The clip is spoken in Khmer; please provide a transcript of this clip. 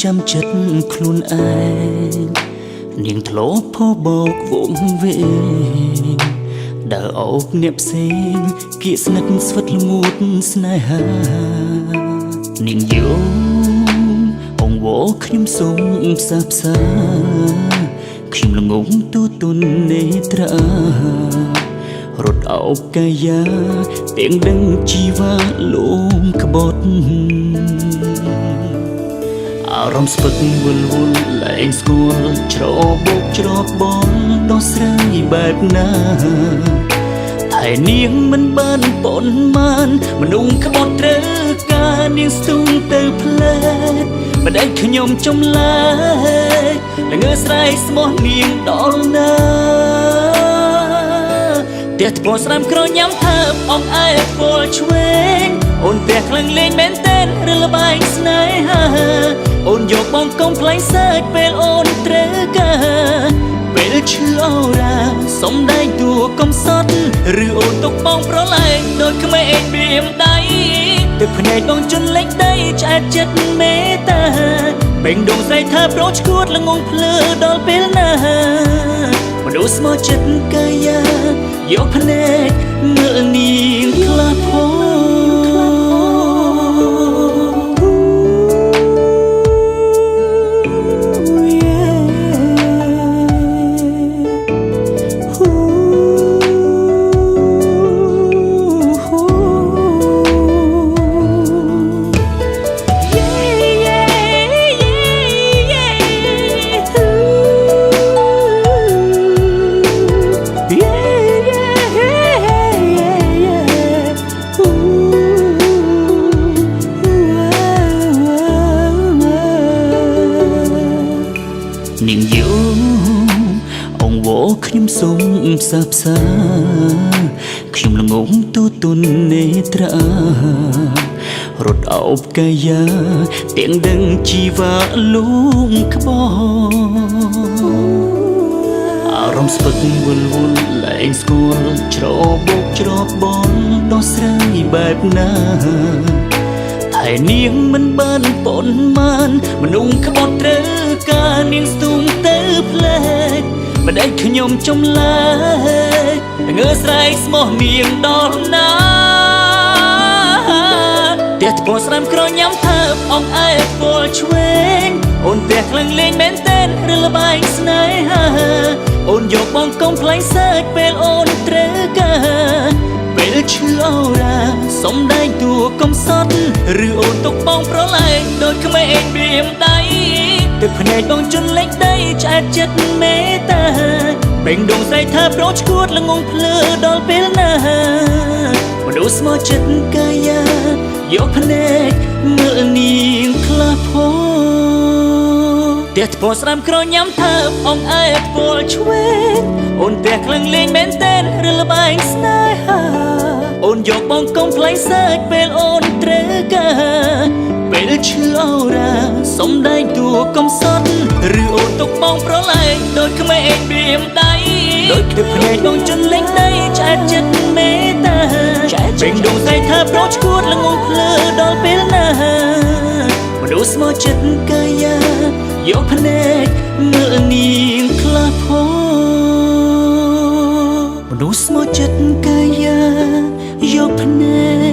ចាំចិត្តខ្លួនឯងនាងធ្លាប់ផុសបោកវងវែងដើរអោបអ្នកផ្សេងគៀកស្និទ្ធស្វិតល្មួតស្នេហានាងយំអង្វរខ្ញុំសូមផ្សះផ្សាខ្ញុំល្ងងទូទុននេត្រារត់អោបកាយាទាំងដឹងជីវ៉ាលងក្បត់អារម្មណ៍ស្ពឹកវល់វល់លែងស្គាល់ច្របូកច្របបងដោះស្រាយបែបណាតែនាងមិនបានប៉ុនមានមនុស្សក្បត់ត្រូវការនាងស្ទុំទៅផ្លែតមិនដែលខ្ញុំចំឡាយល្ងើស្រ័យស្មោះនាងដល់ណាផ្ទះថ្មស្រាំក្រញ៉ាំថើបអងអែពលឆ្វេងអូនផ្ទះខ្លាំងលេងមែនតែនឬល្បែងស្នេហាអូនយកបងកុំផ្លែងសើចពេលអូនត្រូវការពេលឈឺអូរ៉ាសំដែងតួកំសត់ឬអូនទុកបងប្រឡែងដូចក្មេងបៀមដៃទឹកភ្នែកបងជន់លេចដីឆ្អែតចិត្តមេតាបេងដងស្រីថាប្រូឈួតល្ងងភ្លើដល់ពេលណាមនុស្សស្មោះចិត្តកាយាយកភ្នែកមើលនាងខ្លះផងនាងយំអង្វរខ្ញុំសូមផ្សះផ្សាខ្ញុំល្ងងទូទុននេត្រារត់អោបកាយាទាំងដឹងជីវ៉ាលងក្បត់អារម្មណ៍ស្ពឹកវល់វល់លែងស្គាល់ច្របូកច្របបងដោះស្រាយបែបណាតែនាងមិនបានប៉ុនមានមនុស្សក្បត់ត្រូវការនាងស្ទុំទៅផ្លែកមិនដែលខ្ញុំចំឡាយងើស្រែកស្មោះនាងដល់ណាផ្ទះថ្មស្រាំក្រញ៉ាំថើបអងអែពលឆ្វេងអូនផ្ទះខ្លាំងលេងមែនតែនឬល្បែងស្នេហាអូនយកបងកុំផ្លែងសើចពេលអូនត្រូវការពេលឈឺអូរ៉ាសំដែងតួកំសត់ឬអូនទុកបងប្រឡែងដូចក្មេងបៀមដៃទឹកភ្នែកបងជន់លេចដីឆ្អែតចិត្តមេតាបេងដងស្រីថាប្រូឈួតល្ងងភ្លើដល់ពេលណាមនុស្សស្មោះចិត្តកាយាយកភ្នែកមើលនាងខ្លះផងផ្ទះថ្មស្រាំក្រញ៉ាំថើបអងអែពលឆ្វេងអូនផ្ទះខ្លាំងលេងមែនតែនឬល្បែងស្នេហាអូនយកបងកុំផ្លែងសើចពេលអូនត្រូវការពេលឈឺអូរ៉ាសំដែងតួកំសត់ឬអូនទុកបងប្រឡែងដូចក្មេងបៀមដៃដូចទឹកភ្នែកបងជន់លេចដីឆ្អែតចិត្តមេតាបេងដងស្រីថាប្រូឈួតល្ងងភ្លើដល់ពេលណាមនុស្សស្មោះចិត្តកាយាយកភ្នែកមើលនាងខ្លះផងមនុស្សស្មោះចិត្តកាយាយកភ្នែក